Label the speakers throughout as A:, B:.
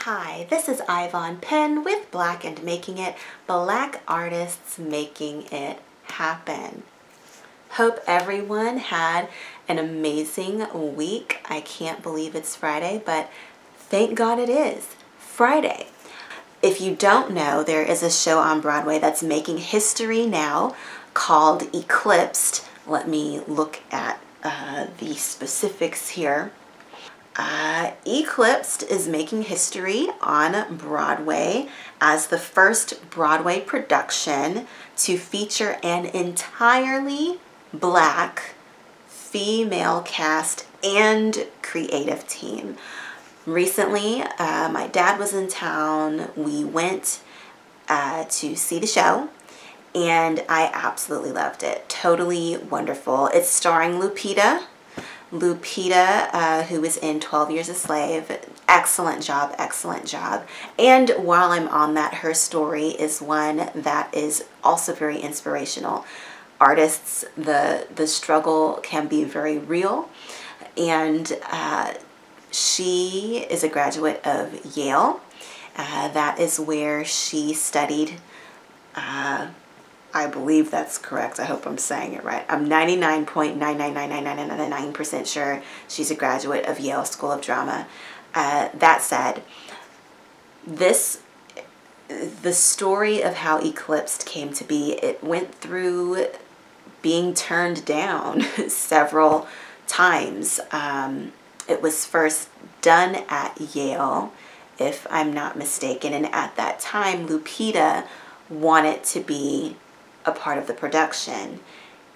A: Hi, this is Ayvaunn Penn with Black and Making It, Black Artists Making It Happen. Hope everyone had an amazing week. I can't believe it's Friday, but thank God it is Friday. If you don't know, there is a show on Broadway that's making history now called Eclipsed. Let me look at the specifics here. Eclipsed is making history on Broadway as the first Broadway production to feature an entirely Black female cast and creative team. Recently, my dad was in town. We went to see the show, and I absolutely loved it. Totally wonderful. It's starring Lupita, who was in 12 Years a Slave. Excellent job, excellent job. And while I'm on that, her story is one that is also very inspirational. Artists, the struggle can be very real, and she is a graduate of Yale. That is where she studied. I believe that's correct. I hope I'm saying it right. I'm 99.9999999% sure she's a graduate of Yale School of Drama. That said, the story of how Eclipsed came to be, it went through being turned down several times. It was first done at Yale, if I'm not mistaken, and at that time, Lupita wanted to be a part of the production,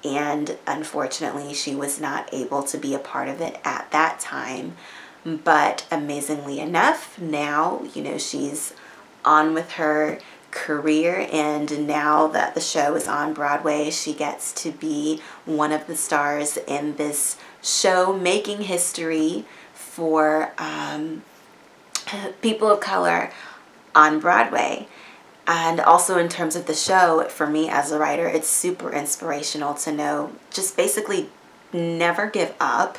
A: and unfortunately she was not able to be a part of it at that time. But amazingly enough, now she's on with her career, and now that the show is on Broadway, she gets to be one of the stars in this show making history for people of color on Broadway. And also in terms of the show, for me as a writer, it's super inspirational to know just basically never give up.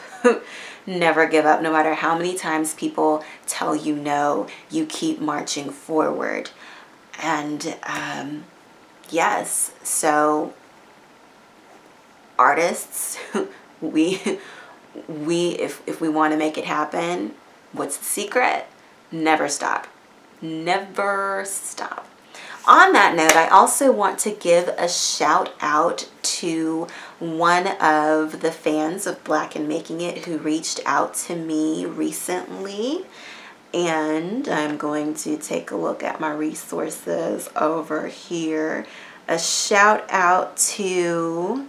A: Never give up. No matter how many times people tell you no, you keep marching forward. And yes, so artists, if we want to make it happen, what's the secret? Never stop. Never stop. On that note, I also want to give a shout out to one of the fans of Black and Making It who reached out to me recently. And I'm going to take a look at my resources over here. A shout out to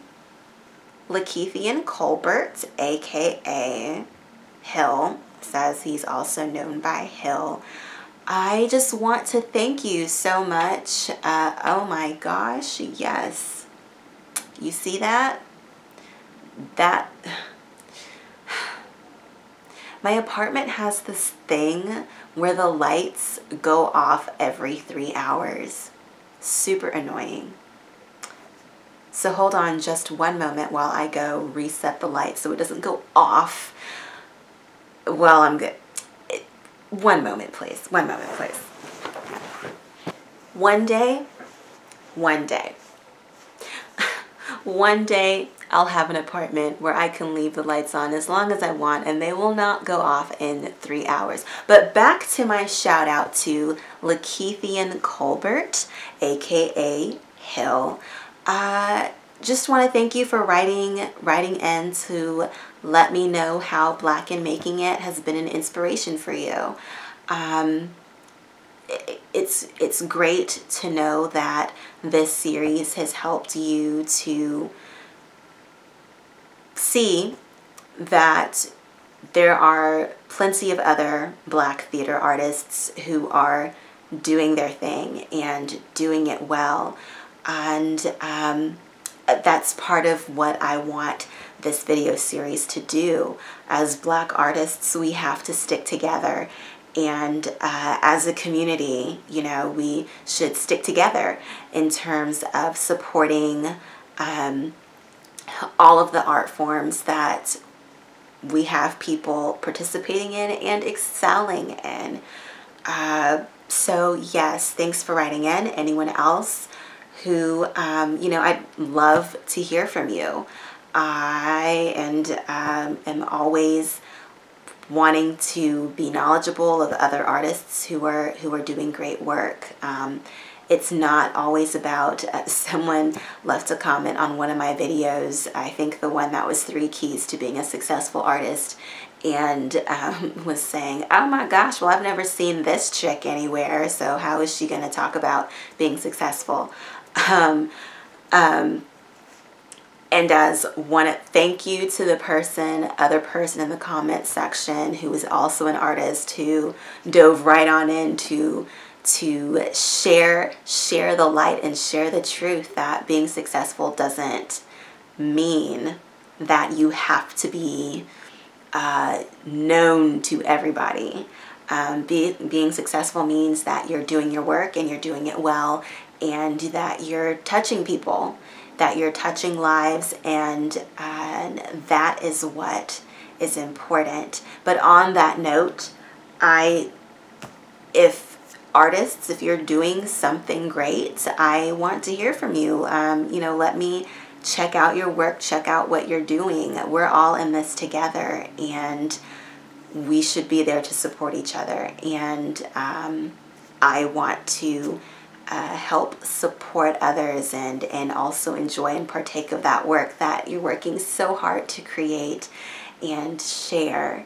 A: Lakeithian Colbert, aka Hill, says he's also known by Hill. I just want to thank you so much. Oh my gosh, yes. You see that? My apartment has this thing where the lights go off every 3 hours. Super annoying. So hold on just one moment while I go reset the light so it doesn't go off. Well, I'm good. One moment, please. One moment, please. One day, one day I'll have an apartment where I can leave the lights on as long as I want, and they will not go off in 3 hours. But back to my shout out to Lakeithian Colbert, aka Hill. Just want to thank you for writing in to let me know how Black and Making It has been an inspiration for you. It's great to know that this series has helped you to see that there are plenty of other Black theater artists who are doing their thing and doing it well. And that's part of what I want this video series to do. As Black artists, we have to stick together, and as a community, we should stick together in terms of supporting all of the art forms that we have people participating in and excelling in. So yes, thanks for writing in. Anyone else who, I'd love to hear from you. I am always wanting to be knowledgeable of other artists who are doing great work. It's not always about, someone left a comment on one of my videos, I think the one that was 3 keys to being a successful artist, and was saying, oh my gosh, well, I've never seen this chick anywhere, so how is she going to talk about being successful? And as one, thank you to the other person in the comment section who is also an artist who dove right on in to share the light and share the truth that being successful doesn't mean that you have to be known to everybody. Being successful means that you're doing your work and you're doing it well, and that you're touching people, that you're touching lives, and that is what is important. But on that note, if you're doing something great, I want to hear from you. Let me check out your work, check out what you're doing. We're all in this together, and we should be there to support each other. And I want to help support others and also enjoy and partake of that work that you're working so hard to create and share.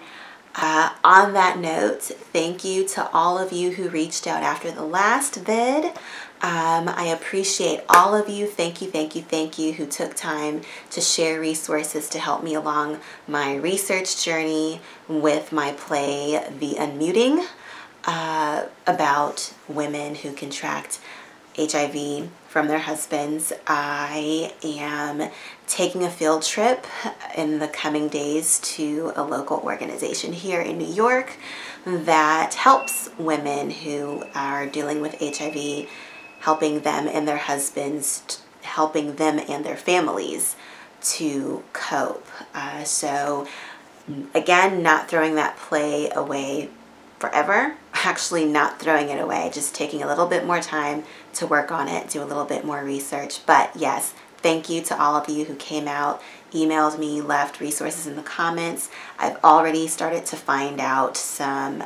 A: On that note, thank you to all of you who reached out after the last vid. I appreciate all of you. Thank you who took time to share resources to help me along my research journey with my play, The Unmuting, about women who contract HIV from their husbands. I am taking a field trip in the coming days to a local organization here in New York that helps women who are dealing with HIV, helping them and their husbands, helping them and their families to cope. So again, not throwing that play away forever, actually not throwing it away, just taking a little bit more time to work on it, do a little bit more research. But yes, thank you to all of you who came out, emailed me, left resources in the comments. I've already started to find out some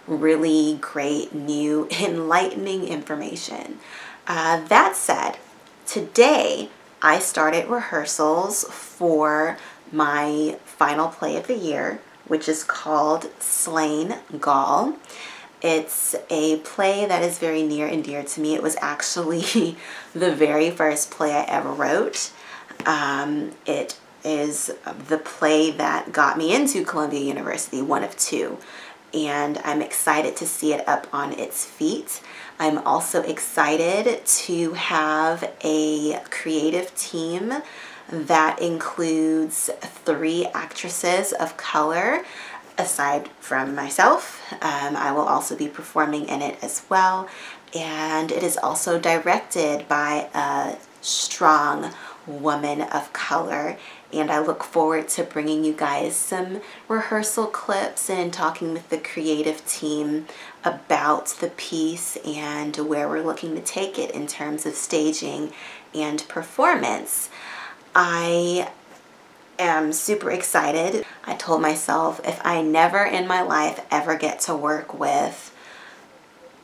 A: really great new enlightening information. That said, today I started rehearsals for my final play of the year, which is called Slain Gaul. It's a play that is very near and dear to me. It was actually the very first play I ever wrote. It is the play that got me into Columbia University, one of 2. And I'm excited to see it up on its feet. I'm also excited to have a creative team that includes 3 actresses of color aside from myself. I will also be performing in it as well. And it is also directed by a strong woman of color. And I look forward to bringing you guys some rehearsal clips and talking with the creative team about the piece and where we're looking to take it in terms of staging and performance. I am super excited. I told myself if I never in my life ever get to work with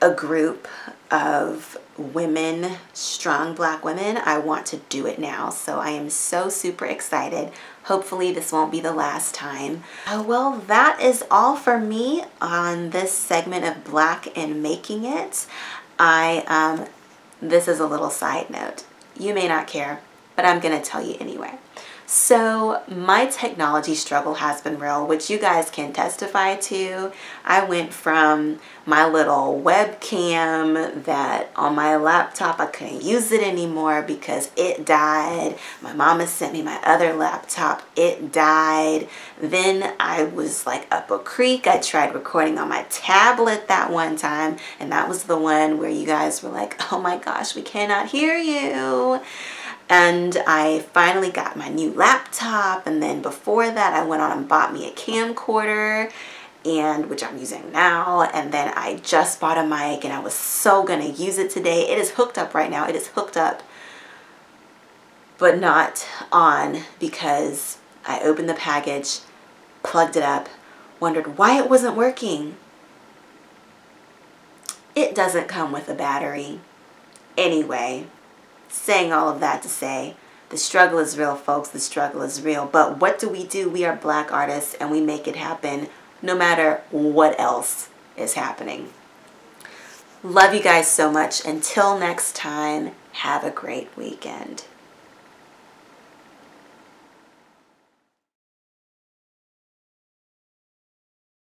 A: a group of women, strong Black women, I want to do it now. So I am so super excited. Hopefully this won't be the last time. Well, that is all for me on this segment of Black and Making It. This is a little side note. You may not care, but I'm gonna tell you anyway. So my technology struggle has been real, which you guys can testify to. I went from my little webcam that on my laptop, I couldn't use it anymore because it died. My mama sent me my other laptop, it died. Then I was like up a creek. I tried recording on my tablet that one time, and that was the one where you guys were like, oh my gosh, we cannot hear you. And I finally got my new laptop, and then before that I went on and bought me a camcorder, and which I'm using now, and then I just bought a mic and I was so gonna use it today. It is hooked up right now. It is hooked up, but not on, because I opened the package, plugged it up, wondered why it wasn't working. It doesn't come with a battery. Anyway, saying all of that to say, the struggle is real, folks. The struggle is real. But what do? We are Black artists, and we make it happen no matter what else is happening. Love you guys so much. Until next time, have a great weekend.